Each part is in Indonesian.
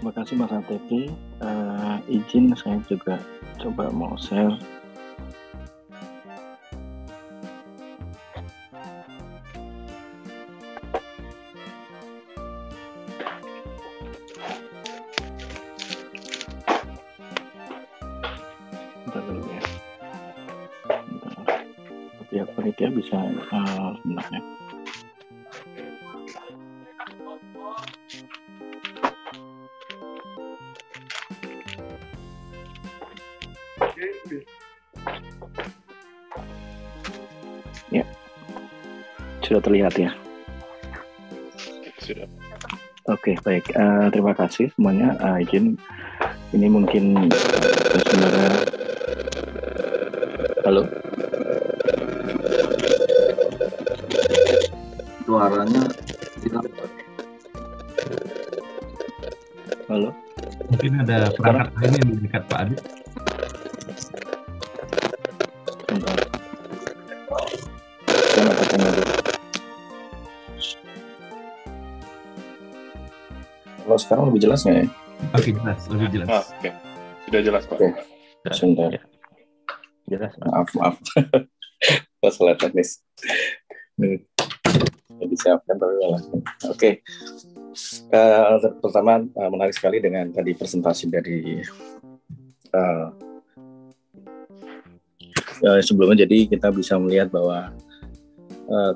Terima kasih Mas Ateki. Izin saya juga coba mau share. Bentar dulu ya. Pihak panitia bisa sebentar ya. Ya, sudah terlihat ya. Sudah. Oke, baik. Terima kasih semuanya. Izin, ini mungkin sebenarnya. Halo. Suaranya hilang. Halo. Mungkin ada perangkat lain yang dekat Pak Adi. Bentar. Saya nggak tanya dulu. Kalau sekarang lebih jelas nggak ya? Oke, jelas, lebih jelas. Oke. Sudah jelas Pak. Oke. Sebentar. Ya. Jelas, Pak. Maaf. Masalah teknis. Disiapkan tapi malah. Oke. Pertama menarik sekali dengan tadi presentasi dari sebelumnya. Jadi kita bisa melihat bahwa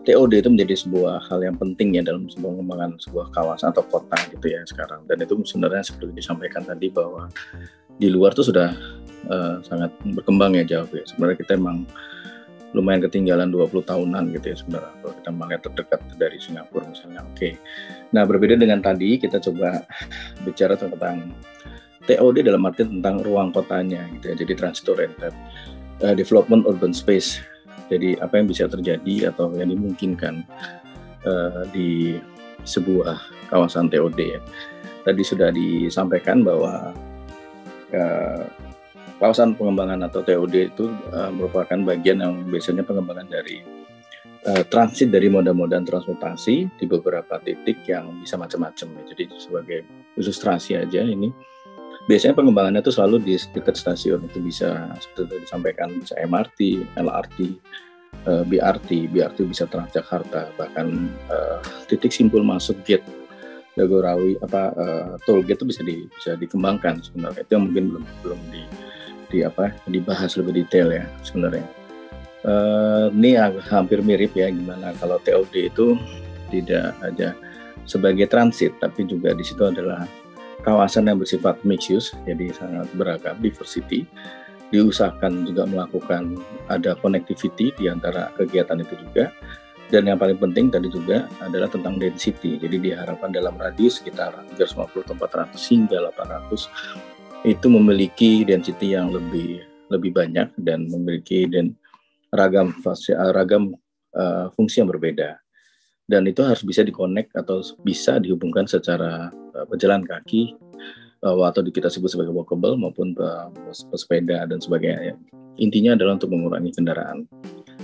TOD itu menjadi sebuah hal yang penting ya dalam sebuah pengembangan sebuah kawasan atau kota gitu ya sekarang. Dan itu sebenarnya seperti disampaikan tadi bahwa di luar tuh sudah sangat berkembang ya jauh ya. Sebenarnya kita emang lumayan ketinggalan 20 tahunan gitu ya sebenarnya kalau kita melihat terdekat dari Singapura misalnya. Oke. Nah, berbeda dengan tadi kita coba bicara tentang TOD dalam arti tentang ruang kotanya gitu ya. Jadi transit oriented development urban space. Jadi apa yang bisa terjadi atau yang dimungkinkan di sebuah kawasan TOD ya. Tadi sudah disampaikan bahwa kawasan pengembangan atau TOD itu merupakan bagian yang biasanya pengembangan dari transit dari moda-moda transportasi di beberapa titik yang bisa macam-macam ya. Jadi sebagai ilustrasi aja ini biasanya pengembangannya itu selalu di dekat stasiun. Itu bisa seperti disampaikan bisa MRT, LRT, BRT bisa Transjakarta, bahkan titik simpul masuk gate Jagorawi toll gate itu bisa dikembangkan sebenarnya. Itu yang mungkin belum dibahas lebih detail ya sebenarnya. Ini hampir mirip ya gimana kalau TOD itu tidak hanya sebagai transit tapi juga di situ adalah kawasan yang bersifat mixed use, jadi sangat beragam, diversity. Diusahakan juga melakukan ada connectivity di antara kegiatan itu juga. Dan yang paling penting tadi juga adalah tentang density. Jadi diharapkan dalam radius sekitar 350 ke 400 hingga 800 itu memiliki density yang lebih banyak dan memiliki ragam fungsi yang berbeda. Dan itu harus bisa dikonek atau bisa dihubungkan secara pejalan kaki atau kita sebut sebagai walkable maupun pesepeda dan sebagainya. Intinya adalah untuk mengurangi kendaraan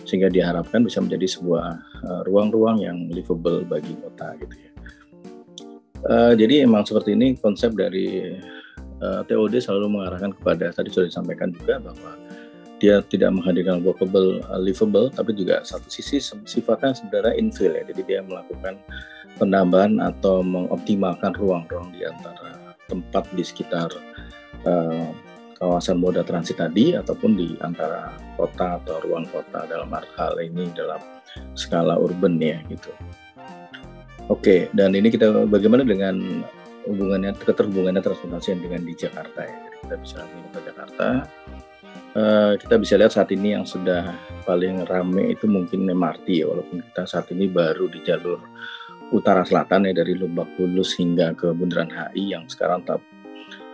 sehingga diharapkan bisa menjadi sebuah ruang-ruang yang livable bagi kota gitu ya. Jadi emang seperti ini konsep dari TOD selalu mengarahkan kepada tadi sudah disampaikan juga bahwa dia tidak menghadirkan walkable, livable, tapi juga satu sisi sifatnya sebenarnya infill ya. Jadi dia melakukan penambahan atau mengoptimalkan ruang-ruang di antara tempat di sekitar kawasan moda transit tadi ataupun di antara kota atau ruang kota dalam hal ini dalam skala urban ya gitu. Oke, dan ini kita bagaimana dengan keterhubungannya transportasi dengan di Jakarta ya. Jadi kita bisa lihat ke Jakarta. Kita bisa lihat saat ini yang sudah paling ramai itu mungkin MRT ya, walaupun kita saat ini baru di jalur utara selatan ya dari Lebak Bulus hingga ke Bundaran HI yang sekarang tahap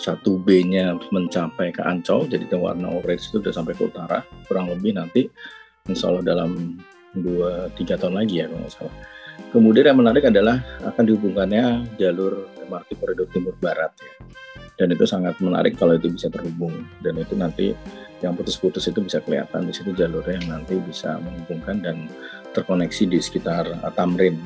1B-nya mencapai ke Ancol, jadi warna orange itu sudah sampai ke utara, kurang lebih nanti insya Allah dalam 2-3 tahun lagi ya kalau nggak salah. Kemudian yang menarik adalah akan dihubungkannya jalur MRT koridor timur barat ya. Dan itu sangat menarik kalau itu bisa terhubung, dan itu nanti yang putus-putus itu bisa kelihatan di situ jalurnya yang nanti bisa menghubungkan dan terkoneksi di sekitar Tamrin.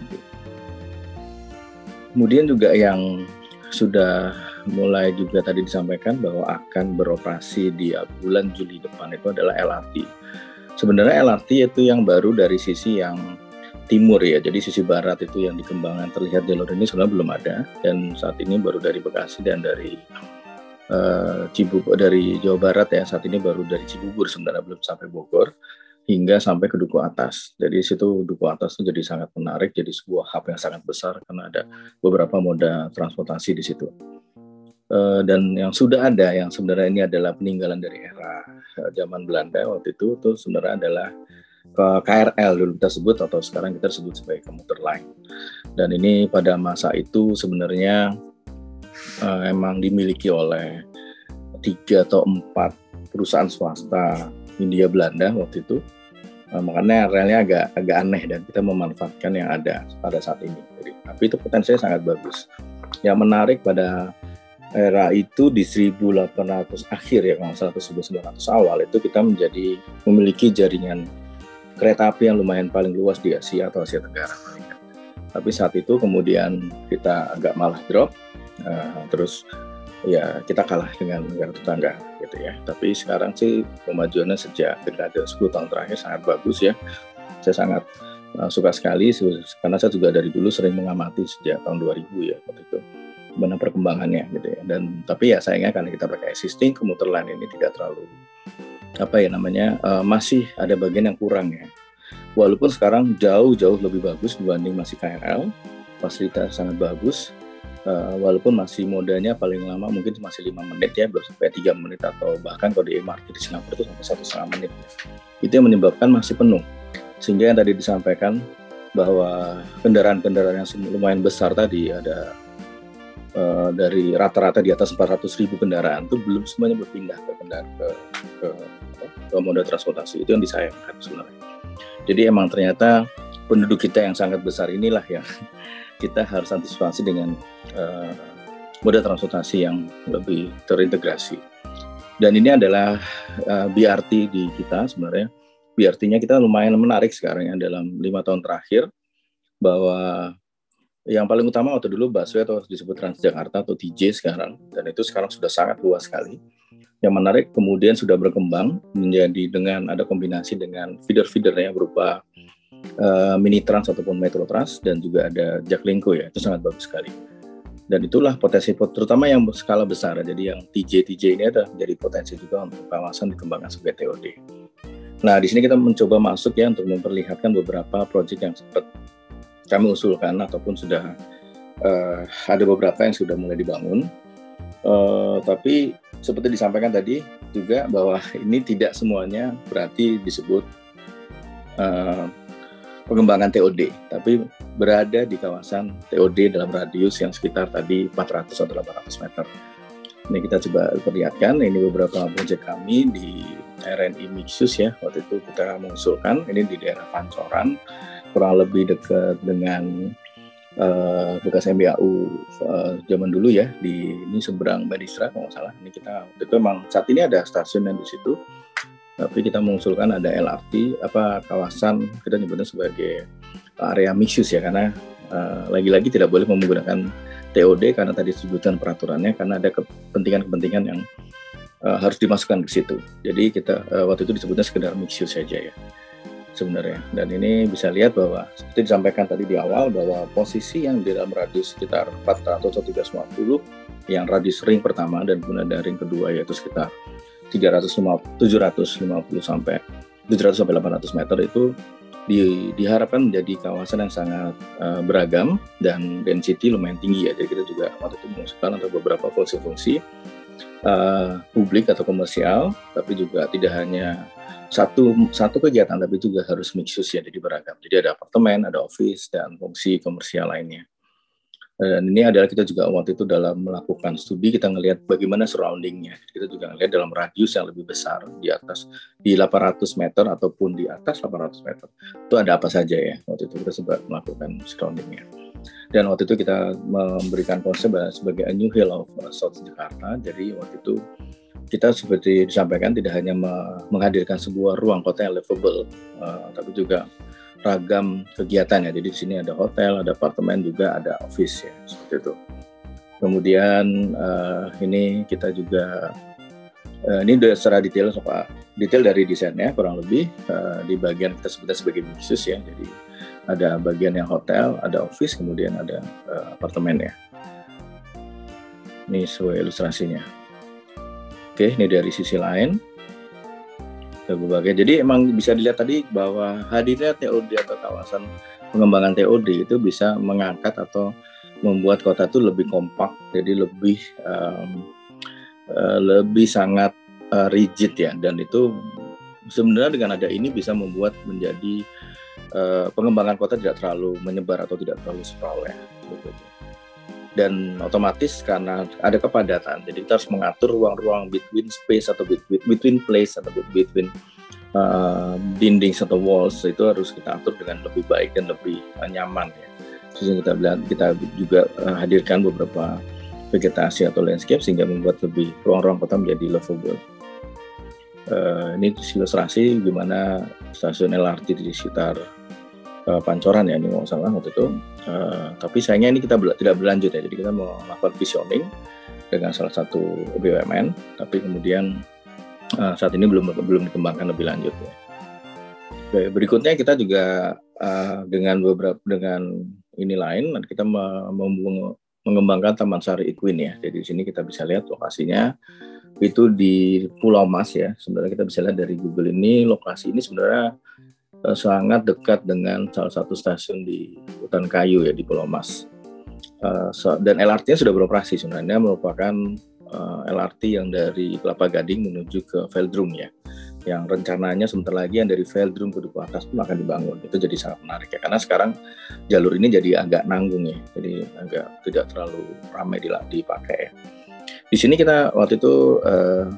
Kemudian juga yang sudah mulai juga tadi disampaikan bahwa akan beroperasi di bulan Juli depan itu adalah LRT. Sebenarnya LRT itu yang baru dari sisi yang timur ya, jadi sisi barat itu yang dikembangkan terlihat jalur ini sebenarnya belum ada, dan saat ini baru dari Bekasi dan dari dari Jawa Barat ya, saat ini baru dari Cibubur sebenarnya, belum sampai Bogor hingga sampai ke Duku Atas. Jadi situ Duku Atas itu jadi sangat menarik, jadi sebuah hub yang sangat besar karena ada beberapa moda transportasi di situ. Dan yang sudah ada, yang sebenarnya ini adalah peninggalan dari era zaman Belanda waktu itu sebenarnya adalah KRL dulu kita sebut, atau sekarang kita sebut sebagai komuter line. Dan ini pada masa itu sebenarnya emang dimiliki oleh 3 atau 4 perusahaan swasta Hindia Belanda waktu itu. Makanya relnya agak aneh dan kita memanfaatkan yang ada pada saat ini. Jadi, tapi itu potensinya sangat bagus. Yang menarik pada era itu di 1800 akhir ya, kalau salah 1900 awal itu kita memiliki jaringan kereta api yang lumayan paling luas di Asia atau Asia Tenggara. Tapi saat itu kemudian kita agak malah drop, terus ya kita kalah dengan negara tetangga gitu ya. Tapi sekarang sih kemajuannya sejak dekade 10 tahun terakhir sangat bagus ya. Saya sangat suka sekali karena saya juga dari dulu sering mengamati sejak tahun 2000 ya waktu itu gimana perkembangannya gitu ya. Dan tapi ya sayangnya karena kita pakai existing komuter line ini tidak terlalu masih ada bagian yang kurang ya. Walaupun sekarang jauh lebih bagus dibanding masih KRL, fasilitas sangat bagus. Walaupun masih modanya paling lama mungkin masih 5 menit ya, belum sampai 3 menit, atau bahkan kalau di MRT di Singapura itu sampai 1,5 menit. Itu yang menyebabkan masih penuh. Sehingga yang tadi disampaikan bahwa kendaraan-kendaraan yang lumayan besar tadi ada dari rata-rata di atas 400.000 kendaraan itu belum semuanya berpindah ke moda transportasi. Itu yang disayangkan sebenarnya. Jadi emang ternyata penduduk kita yang sangat besar inilah yang kita harus antisipasi dengan moda transportasi yang lebih terintegrasi. Dan ini adalah BRT di kita sebenarnya. BRT-nya kita lumayan menarik sekarang ya dalam 5 tahun terakhir, bahwa yang paling utama waktu dulu busway atau disebut Transjakarta atau TJ sekarang, dan itu sekarang sudah sangat luas sekali. Yang menarik kemudian sudah berkembang menjadi dengan ada kombinasi dengan feeder-feedernya berupa mini trans ataupun metro trans, dan juga ada Jaklingko ya, itu sangat bagus sekali. Dan itulah potensi terutama yang skala besar. Jadi yang TJ ini ada jadi potensi juga untuk kawasan dikembangkan sebagai TOD. Nah di sini kita mencoba masuk ya untuk memperlihatkan beberapa proyek yang sempat kami usulkan ataupun sudah ada beberapa yang sudah mulai dibangun. Tapi seperti disampaikan tadi juga bahwa ini tidak semuanya berarti disebut pengembangan TOD, tapi berada di kawasan TOD dalam radius yang sekitar tadi 400 atau 800 meter. Ini kita coba perlihatkan, ini beberapa proyek kami di RNI Mixus ya, waktu itu kita mengusulkan, ini di daerah Pancoran, kurang lebih dekat dengan bekas MBAU zaman dulu ya, ini seberang Badisra kalau nggak salah. Ini kita waktu itu memang saat ini ada stasiun yang di situ, tapi kita mengusulkan ada LRT, kawasan kita nyebutnya sebagai area mixus ya, karena lagi-lagi tidak boleh menggunakan TOD karena tadi disebutkan peraturannya, karena ada kepentingan-kepentingan yang harus dimasukkan ke situ. Jadi kita waktu itu disebutnya sekedar mixus saja ya sebenarnya. Dan ini bisa lihat bahwa seperti disampaikan tadi di awal, bahwa posisi yang di dalam radius sekitar 400 atau 350 yang radius ring pertama, dan kemudian ada ring kedua yaitu sekitar 750 sampai 800 meter itu diharapkan menjadi kawasan yang sangat beragam dan density lumayan tinggi ya. Jadi kita juga waktu itu mengusulkan untuk beberapa fungsi-fungsi publik atau komersial, tapi juga tidak hanya satu kegiatan, tapi juga harus mixus ya, jadi beragam. Jadi ada apartemen, ada office, dan fungsi komersial lainnya. Dan ini adalah kita juga waktu itu dalam melakukan studi, kita ngelihat bagaimana surroundingnya. Kita juga ngelihat dalam radius yang lebih besar, di 800 meter ataupun di atas 800 meter. Itu ada apa saja ya, waktu itu kita sempat melakukan surroundingnya. Dan waktu itu kita memberikan konsep sebagai a new hill of South Jakarta. Jadi waktu itu kita seperti disampaikan tidak hanya menghadirkan sebuah ruang kota yang livable, tapi juga ragam kegiatan ya. Jadi di sini ada hotel, ada apartemen, juga ada office ya, seperti itu. Kemudian ini kita juga ini secara detail dari desainnya kurang lebih di bagian kita sebutnya sebagai mixus ya. Jadi ada bagian yang hotel, ada office, kemudian ada apartemen ya. Ini sesuai ilustrasinya. Oke, ini dari sisi lain. Jadi emang bisa dilihat tadi bahwa hadirnya TOD atau kawasan pengembangan TOD itu bisa mengangkat atau membuat kota itu lebih kompak, jadi lebih sangat rigid ya, dan itu sebenarnya dengan ada ini bisa membuat menjadi pengembangan kota tidak terlalu menyebar atau tidak terlalu sprawl ya. Dan otomatis karena ada kepadatan, jadi kita harus mengatur ruang-ruang between space atau between place atau between dinding atau walls, itu harus kita atur dengan lebih baik dan lebih nyaman ya. Terus kita juga hadirkan beberapa vegetasi atau landscape sehingga membuat lebih ruang-ruang kota menjadi livable. Ini ilustrasi gimana stasiun LRT di sekitar Pancoran ya, ini nggak salah waktu itu. Tapi sayangnya ini kita tidak berlanjut ya, jadi kita mau melakukan visioning dengan salah satu BUMN, tapi kemudian saat ini belum dikembangkan lebih lanjut ya. Oke, berikutnya kita juga dengan ini lain, kita mengembangkan Taman Sari Equine ya. Jadi di sini kita bisa lihat lokasinya itu di Pulau Mas ya. Sebenarnya kita bisa lihat dari Google ini, lokasi ini sebenarnya sangat dekat dengan salah satu stasiun di Hutan Kayu ya, di Pulau Mas. Dan LRT-nya sudah beroperasi, sebenarnya merupakan LRT yang dari Kelapa Gading menuju ke Veldrum ya. Yang rencananya sebentar lagi yang dari Veldrum ke Duku Atas pun akan dibangun. Itu jadi sangat menarik ya, karena sekarang jalur ini jadi agak nanggung ya, jadi agak tidak terlalu ramai dipakai ya. Di sini kita waktu itu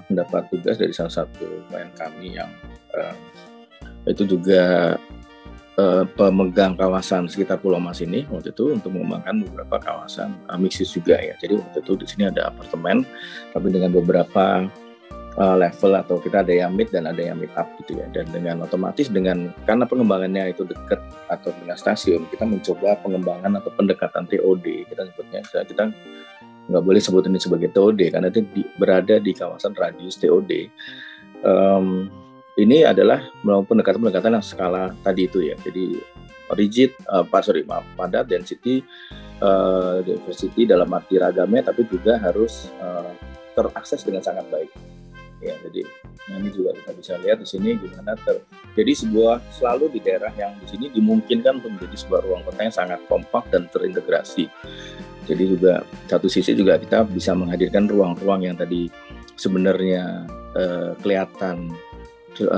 mendapat tugas dari salah satu klien kami yang itu juga pemegang kawasan sekitar Pulau Mas ini waktu itu, untuk mengembangkan beberapa kawasan mixed juga ya. Jadi waktu itu di sini ada apartemen tapi dengan beberapa level, atau kita ada yang mid dan ada yang mid up gitu ya. Dan dengan otomatis karena pengembangannya itu dekat atau dengan stasiun, kita mencoba pengembangan atau pendekatan TOD, kita sebutnya. Kita nggak boleh sebut ini sebagai TOD karena itu berada di kawasan radius TOD. Ini adalah melakukan pendekatan yang skala tadi itu ya. Jadi rigid, padat, density, diversity dalam arti ragamnya, tapi juga harus terakses dengan sangat baik. Ya, jadi ini juga kita bisa lihat di sini gimana jadi selalu di daerah yang di sini dimungkinkan untuk menjadi sebuah ruang kota yang sangat kompak dan terintegrasi. Jadi juga satu sisi juga kita bisa menghadirkan ruang-ruang yang tadi sebenarnya kelihatan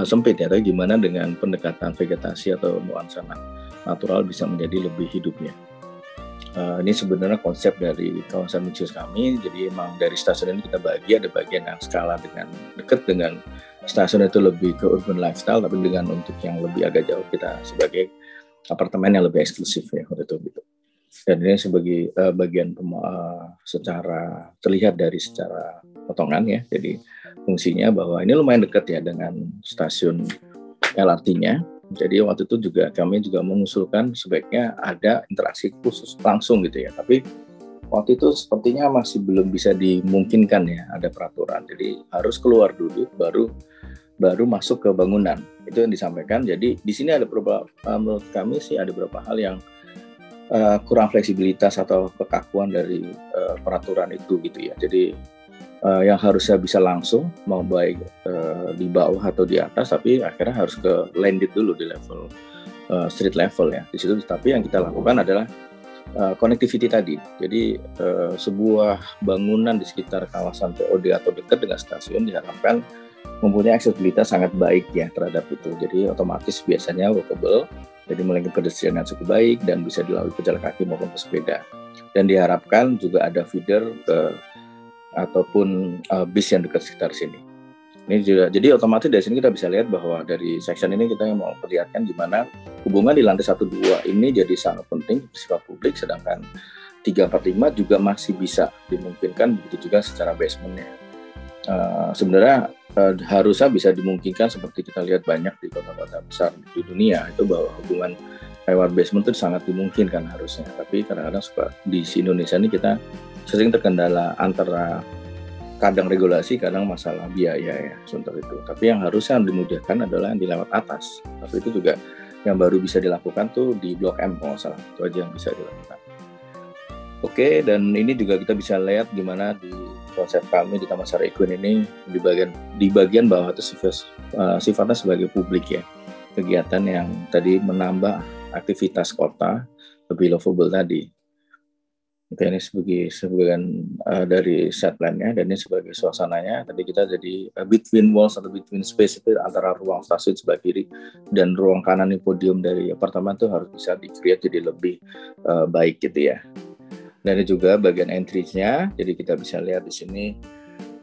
sempit ya, tapi gimana dengan pendekatan vegetasi atau nuansa natural bisa menjadi lebih hidupnya. Ini sebenarnya konsep dari kawasan mixed kami. Jadi emang dari stasiun ini kita bagi, ada bagian yang skala dengan dekat dengan stasiun itu lebih ke urban lifestyle, tapi dengan untuk yang lebih agak jauh kita sebagai apartemen yang lebih eksklusif ya waktu itu gitu. Dan ini sebagai bagian secara terlihat dari secara potongan ya. Jadi fungsinya bahwa ini lumayan dekat ya dengan stasiun LRT-nya. Jadi waktu itu juga kami juga mengusulkan sebaiknya ada interaksi khusus langsung gitu ya. Tapi waktu itu sepertinya masih belum bisa dimungkinkan ya, ada peraturan. Jadi harus keluar dulu baru masuk ke bangunan. Itu yang disampaikan. Jadi di sini ada menurut kami sih ada beberapa hal yang kurang fleksibilitas atau kekakuan dari peraturan itu gitu ya. Jadi yang harusnya bisa langsung mau baik di bawah atau di atas, tapi akhirnya harus ke landed dulu di level street level ya di situ. Tapi yang kita lakukan adalah connectivity tadi. Jadi sebuah bangunan di sekitar kawasan TOD atau dekat dengan stasiun diharapkan mempunyai aksesibilitas sangat baik ya terhadap itu. Jadi otomatis biasanya walkable, jadi melengkapi pedestrian yang cukup baik dan bisa dilalui pejalan kaki maupun pesepeda. Dan diharapkan juga ada feeder ataupun bis yang dekat sekitar sini. Ini juga, jadi otomatis dari sini kita bisa lihat bahwa dari section ini kita mau perlihatkan gimana hubungan di lantai 1-2 ini jadi sangat penting bersifat publik, sedangkan 3-4-5 juga masih bisa dimungkinkan, begitu juga secara basementnya. Sebenarnya harusnya bisa dimungkinkan seperti kita lihat banyak di kota-kota besar di dunia itu, bahwa hubungan lewat basement itu sangat dimungkinkan harusnya. Tapi kadang-kadang di Indonesia ini kita sering terkendala antara kadang regulasi, kadang masalah biaya ya seperti itu. Tapi yang harusnya dimudahkan adalah yang di lewat atas. Tapi itu juga yang baru bisa dilakukan tuh di Blok M kalau salah. Itu aja yang bisa dilakukan. Oke, dan ini juga kita bisa lihat gimana di konsep kami di Taman Sari Equine ini di bagian bawah itu sifatnya sebagai publik ya. Kegiatan yang tadi menambah aktivitas kota lebih livable tadi. Oke, ini sebagian dari set plan-nya, dan ini sebagai suasananya. Tadi kita jadi between walls atau between space itu antara ruang stasiun sebelah kiri dan ruang kanan nih, podium dari apartemen itu harus bisa di-create jadi lebih baik gitu ya. Dan ini juga bagian entry-nya, jadi kita bisa lihat di sini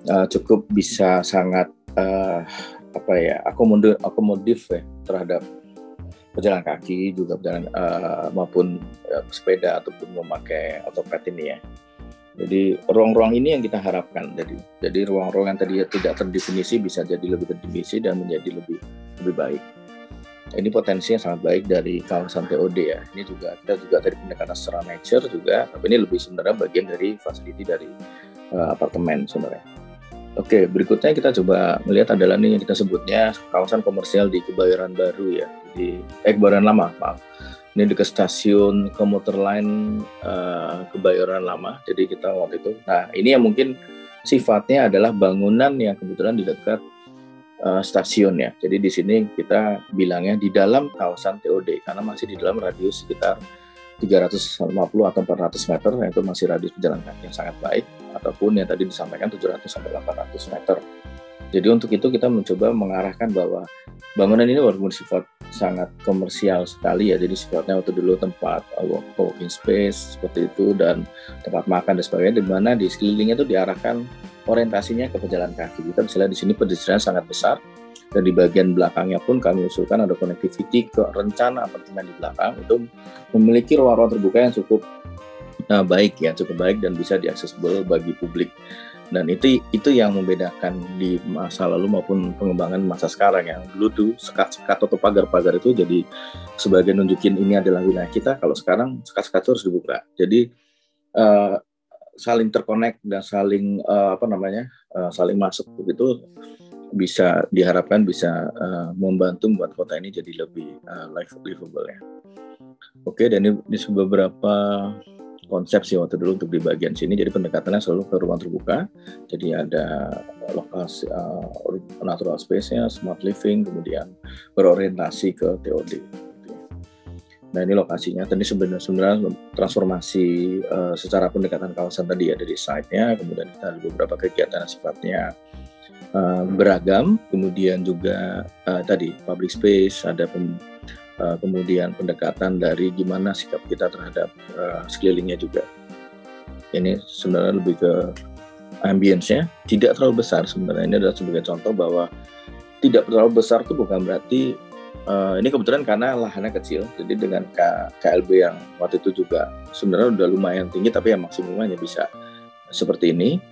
cukup bisa sangat akomodatif ya terhadap pejalan kaki juga maupun sepeda ataupun memakai otopet ini ya. Jadi ruang-ruang ini yang kita harapkan. Jadi ruang-ruang yang tadi tidak terdefinisi bisa jadi lebih terdefinisi dan menjadi lebih baik. Ini potensinya sangat baik dari kawasan TOD ya. Ini juga kita juga tadi pendekatan secara nature juga, tapi ini lebih sebenarnya bagian dari facility dari apartemen sebenarnya. Oke, berikutnya kita coba melihat adalah nih yang kita sebutnya kawasan komersial di Kebayoran Baru ya. Di Kebayoran Lama, maaf. Ini dekat stasiun komuter line Kebayoran Lama. Jadi kita waktu itu, nah ini yang mungkin sifatnya adalah bangunan yang kebetulan di dekat stasiun ya. Jadi di sini kita bilangnya di dalam kawasan TOD karena masih di dalam radius sekitar 350 atau 400 meter, yaitu masih radius pejalan kaki yang sangat baik, ataupun yang tadi disampaikan 700 sampai 800 meter. Jadi untuk itu kita mencoba mengarahkan bahwa bangunan ini walaupun sifat sangat komersial sekali ya, jadi sifatnya waktu dulu tempat working space seperti itu dan tempat makan dan sebagainya, di mana di sekelilingnya itu diarahkan orientasinya ke pejalan kaki. Kita bisa lihat di sini pedestrian sangat besar. Dan di bagian belakangnya pun kami usulkan ada connectivity ke rencana apartemen di belakang itu memiliki ruang-ruang terbuka yang cukup baik dan bisa diaksesibel bagi publik. Dan itu yang membedakan di masa lalu maupun pengembangan masa sekarang. Yang dulu tuh sekat-sekat atau pagar-pagar itu jadi sebagai nunjukin ini adalah wilayah kita. Kalau sekarang sekat-sekat itu harus dibuka. Jadi saling terkonek dan saling saling masuk begitu. Bisa diharapkan bisa membantu membuat kota ini jadi lebih livable ya. Oke, dan ini beberapa konsep sih waktu dulu untuk di bagian sini. Jadi pendekatannya selalu ke ruang terbuka. Jadi ada lokasi natural space-nya, smart living, kemudian berorientasi ke TOD. Nah ini lokasinya. Tadi sebenarnya transformasi secara pendekatan kawasan tadi ya dari site-nya, kemudian kita ada beberapa kegiatan yang sifatnya beragam, kemudian juga tadi public space, ada kemudian pendekatan dari gimana sikap kita terhadap sekelilingnya juga. Ini sebenarnya lebih ke ambience-nya, tidak terlalu besar sebenarnya. Ini adalah sebagai contoh bahwa tidak terlalu besar itu bukan berarti ini kebetulan karena lahannya kecil, jadi dengan KLB yang waktu itu juga sebenarnya udah lumayan tinggi, tapi yang maksimumnya bisa seperti ini.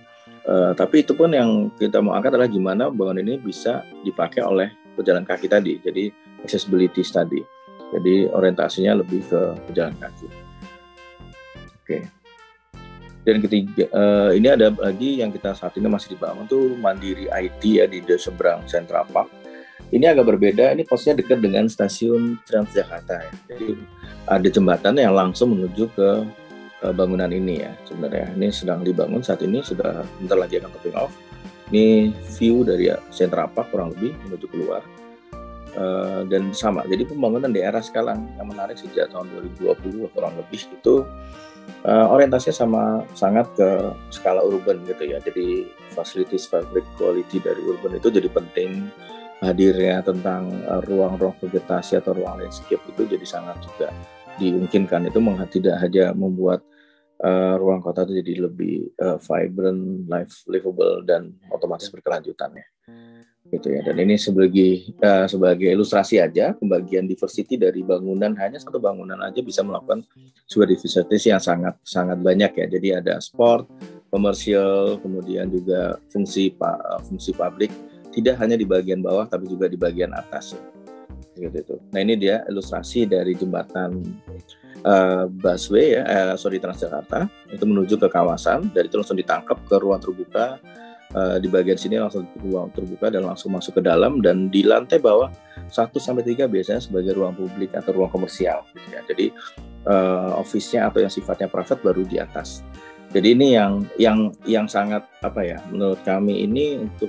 Tapi itu pun yang kita mau angkat adalah gimana bangunan ini bisa dipakai oleh pejalan kaki tadi. Jadi accessibility tadi. Jadi orientasinya lebih ke pejalan kaki. Oke. Dan ketiga, ini ada lagi yang kita saat ini masih dibangun tuh Mandiri IT ya di seberang Central Park. Ini agak berbeda. Ini posnya dekat dengan stasiun Transjakarta ya. Jadi ada jembatan yang langsung menuju ke bangunan ini ya. Sebenarnya ini sedang dibangun saat ini, sudah bentar lagi akan topping off. Ini view dari Central Park kurang lebih menuju keluar dan sama. Jadi pembangunan di era sekarang yang menarik sejak tahun 2020 kurang lebih itu orientasinya sama sangat ke skala urban gitu ya. Jadi facilities fabric quality dari urban itu jadi penting. Hadirnya tentang ruang-ruang vegetasi atau ruang landscape itu jadi sangat juga dimungkinkan. Itu tidak hanya membuat ruang kota itu jadi lebih vibrant, livable dan otomatis berkelanjutan ya. Gitu ya. Dan ini sebagai ilustrasi aja pembagian diversity dari bangunan, hanya satu bangunan aja bisa melakukan sebuah diversity yang sangat banyak ya. Jadi ada sport, komersial, kemudian juga fungsi publik, tidak hanya di bagian bawah tapi juga di bagian atas ya. Gitu itu. Nah ini dia ilustrasi dari jembatan busway Transjakarta itu menuju ke kawasan, dari itu langsung ditangkap ke ruang terbuka. Di bagian sini langsung ruang terbuka dan langsung masuk ke dalam, dan di lantai bawah 1-3 biasanya sebagai ruang publik atau ruang komersial gitu ya. Jadi office-nya atau yang sifatnya private baru di atas. Jadi ini yang sangat menurut kami ini untuk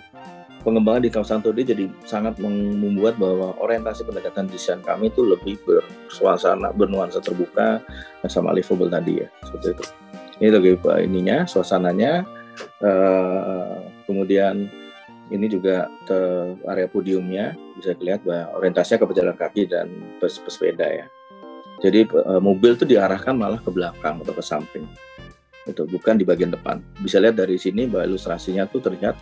pengembangan di kawasan TOD jadi sangat membuat bahwa orientasi pendekatan desain kami itu lebih bernuansa terbuka sama livable tadi ya, seperti itu. Ini lagi ininya, suasananya. Kemudian ini juga ke area podiumnya bisa dilihat bahwa orientasinya ke pejalan kaki dan pesepeda ya. Jadi mobil itu diarahkan malah ke belakang atau ke samping, itu bukan di bagian depan. Bisa lihat dari sini bahwa ilustrasinya tuh terlihat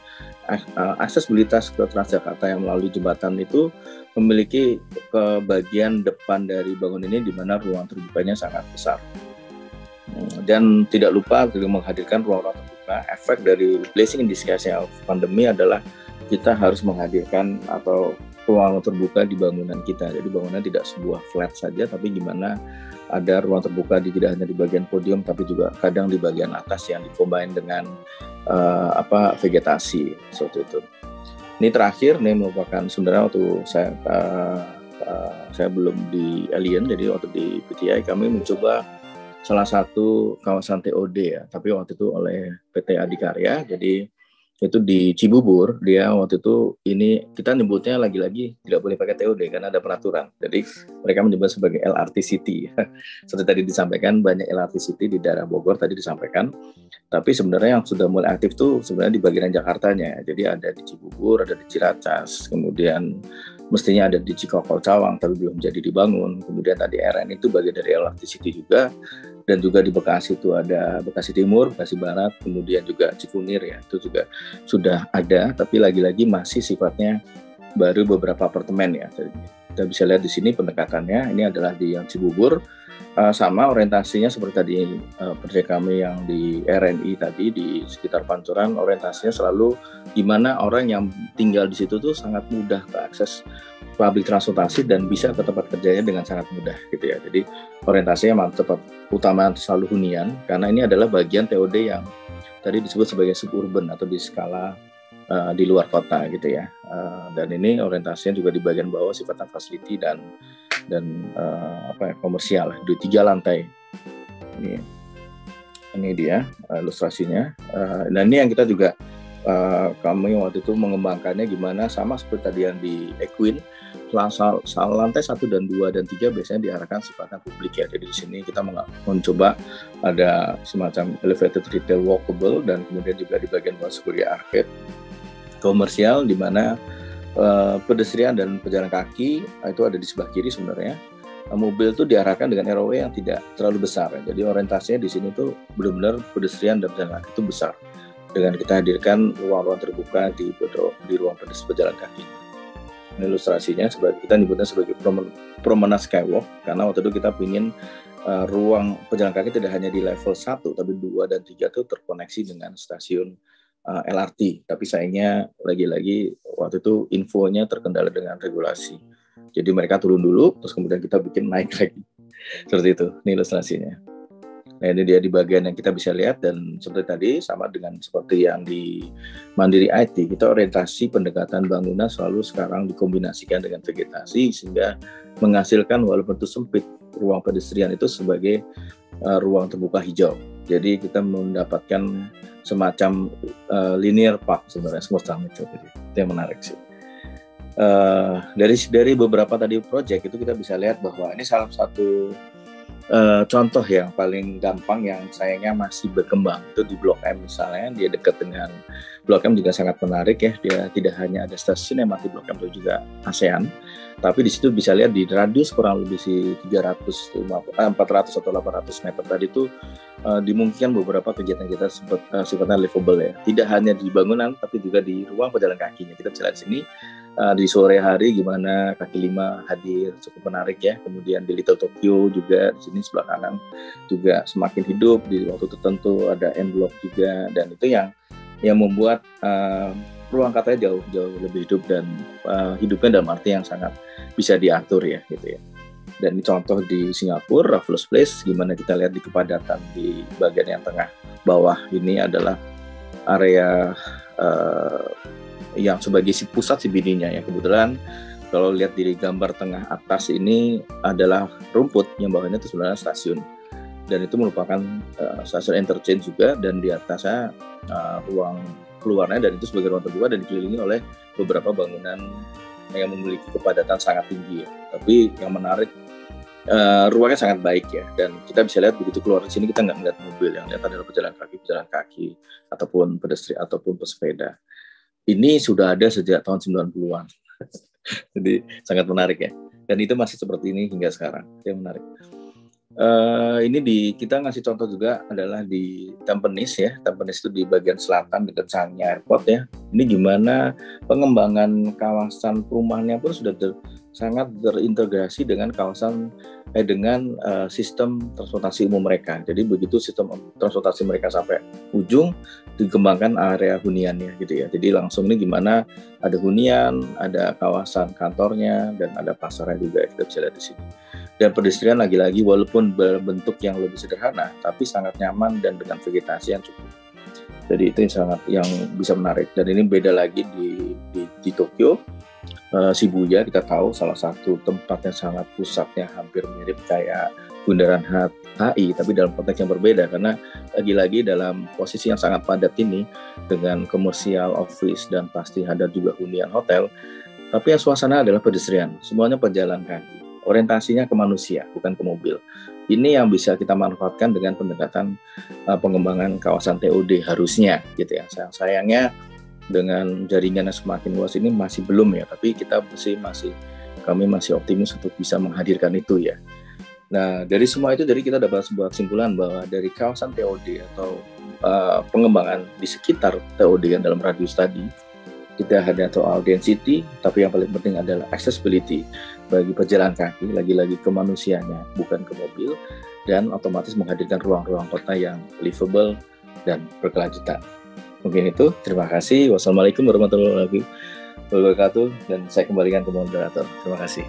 aksesibilitas ke Transjakarta yang melalui jembatan itu memiliki ke bagian depan dari bangunan ini di mana ruang terbukanya sangat besar. Dan tidak lupa menghadirkan ruang-ruang terbuka. Efek dari blessing in disguise pandemi adalah kita harus menghadirkan atau ruang terbuka di bangunan kita. Jadi bangunan tidak sebuah flat saja, tapi gimana ada ruang terbuka tidak hanya di bagian podium, tapi juga kadang di bagian atas yang dikombin dengan vegetasi seperti itu. Ini terakhir, ini merupakan sebenarnya waktu saya belum di Alien, jadi waktu di PTI kami mencoba salah satu kawasan TOD ya, tapi waktu itu oleh PT Adikarya, jadi itu di Cibubur. Dia waktu itu ini kita nyebutnya lagi-lagi tidak boleh pakai TOD karena ada peraturan. Jadi mereka menyebut sebagai LRT City. Seperti tadi disampaikan, banyak LRT City di daerah Bogor tadi disampaikan. Tapi sebenarnya yang sudah mulai aktif tuh sebenarnya di bagian Jakartanya. Jadi ada di Cibubur, ada di Ciracas, kemudian mestinya ada di Cikokol Cawang tapi belum jadi dibangun. Kemudian tadi RN itu bagian dari LRT City juga. Dan juga di Bekasi itu ada Bekasi Timur, Bekasi Barat, kemudian juga Cikunir ya, itu juga sudah ada, tapi lagi-lagi masih sifatnya baru beberapa apartemen ya. Jadi kita bisa lihat di sini pendekatannya, ini adalah di yang Cibubur, sama orientasinya seperti tadi proyek kami yang di RNI tadi di sekitar Pancoran, orientasinya selalu di mana orang yang tinggal di situ tuh sangat mudah ke akses public transportasi dan bisa ke tempat kerjanya dengan sangat mudah gitu ya. Jadi orientasinya tempat utama selalu hunian, karena ini adalah bagian TOD yang tadi disebut sebagai suburban atau di skala di luar kota gitu ya. Dan ini orientasinya juga di bagian bawah sifatnya facility dan komersial di 3 lantai. Ini dia ilustrasinya. Dan ini yang kita juga kami waktu itu mengembangkannya gimana, sama seperti tadi yang di Equine, lantai 1 dan 2 dan 3 biasanya diarahkan sifatnya publik ya. Jadi di sini kita mencoba ada semacam elevated retail walkable, dan kemudian juga di bagian bawah sebagai arcade komersial di mana pedestrian dan pejalan kaki itu ada di sebelah kiri sebenarnya. Mobil itu diarahkan dengan ROW yang tidak terlalu besar ya. Jadi orientasinya di sini tuh benar-benar pedestrian dan pejalan kaki itu besar. Dengan kita hadirkan ruang-ruang terbuka di ruang pejalan kaki. Ini ilustrasinya kita nyebutnya sebagai promenade skywalk, karena waktu itu kita ingin ruang pejalan kaki tidak hanya di level 1 tapi 2 dan 3 itu terkoneksi dengan stasiun LRT. Tapi sayangnya lagi-lagi waktu itu infonya terkendala dengan regulasi. Jadi mereka turun dulu, terus kemudian kita bikin naik lagi. Seperti itu, ini ilustrasinya. Nah ini dia di bagian yang kita bisa lihat, dan seperti tadi sama dengan seperti yang di Mandiri IT, kita orientasi pendekatan bangunan selalu sekarang dikombinasikan dengan vegetasi sehingga menghasilkan walaupun itu sempit ruang pedestrian itu sebagai ruang terbuka hijau. Jadi kita mendapatkan semacam linear park sebenarnya semacam itu. Jadi itu yang menarik sih. Dari beberapa tadi proyek itu kita bisa lihat bahwa ini salah satu contoh yang paling gampang yang sayangnya masih berkembang itu di Blok M misalnya. Dia dekat dengan Blok M juga sangat menarik ya. Dia tidak hanya ada stasiun MRT Blok M, itu juga ASEAN. Tapi di situ bisa lihat di radius kurang lebih 400 atau 800 meter tadi itu dimungkinkan beberapa kegiatan kita sifatnya livable ya. Tidak hanya di bangunan tapi juga di ruang pejalan kakinya. Kita bisa lihat di sini di sore hari gimana kaki lima hadir, cukup menarik ya. Kemudian di Little Tokyo juga di sini sebelah kanan juga semakin hidup, di waktu tertentu ada M Block juga, dan itu yang membuat ruang katanya jauh lebih hidup dan hidupnya dalam arti yang sangat bisa diatur ya gitu ya. Dan ini contoh di Singapura, Raffles Place, gimana kita lihat di kepadatan di bagian yang tengah bawah ini adalah area yang sebagai pusat CBD-nya ya. Kebetulan kalau lihat di gambar tengah atas ini adalah rumput, yang bawahnya itu sebenarnya stasiun. Dan itu merupakan stasiun interchange juga, dan di atasnya ruang keluarnya, dan itu sebagai ruang terbuka dan dikelilingi oleh beberapa bangunan yang memiliki kepadatan sangat tinggi ya. Tapi yang menarik ruangnya sangat baik ya, dan kita bisa lihat begitu keluar di sini kita nggak melihat mobil, yang lihat adalah pejalan kaki ataupun pedestrian ataupun pesepeda. Ini sudah ada sejak tahun 90-an. Jadi sangat menarik ya, dan itu masih seperti ini hingga sekarang. Yang menarik. Ini kita ngasih contoh juga adalah di Tampines ya. Tampines itu di bagian selatan dekat Changi Airport ya. Ini gimana pengembangan kawasan perumahannya pun sudah sangat terintegrasi dengan dengan sistem transportasi umum mereka. Jadi begitu sistem transportasi mereka sampai ujung, dikembangkan area huniannya gitu ya. Jadi langsung ini gimana ada hunian, ada kawasan kantornya, dan ada pasarnya juga, kita bisa lihat di sini. Dan pedestrian lagi-lagi walaupun berbentuk yang lebih sederhana, tapi sangat nyaman dan dengan vegetasi yang cukup. Jadi itu yang bisa menarik. Dan ini beda lagi di Tokyo. Shibuya kita tahu salah satu tempat yang sangat pusatnya hampir mirip kayak Bundaran HI, tapi dalam konteks yang berbeda, karena lagi-lagi dalam posisi yang sangat padat ini dengan komersial, office, dan pasti ada juga hunian hotel, tapi yang suasana adalah pedestrian, semuanya pejalan kaki, orientasinya ke manusia bukan ke mobil. Ini yang bisa kita manfaatkan dengan pendekatan pengembangan kawasan TOD harusnya gitu ya. Sayangnya dengan jaringan yang semakin luas ini masih belum ya, tapi kami masih optimis untuk bisa menghadirkan itu ya. Nah, dari semua itu kita dapat sebuah kesimpulan bahwa dari kawasan TOD atau pengembangan di sekitar TOD yang dalam radius tadi, kita hanya soal density, tapi yang paling penting adalah accessibility bagi pejalan kaki, lagi-lagi ke manusianya, bukan ke mobil, dan otomatis menghadirkan ruang-ruang kota yang livable dan berkelanjutan. Mungkin itu, terima kasih. Wassalamualaikum warahmatullahi wabarakatuh, dan saya kembalikan ke moderator. Terima kasih.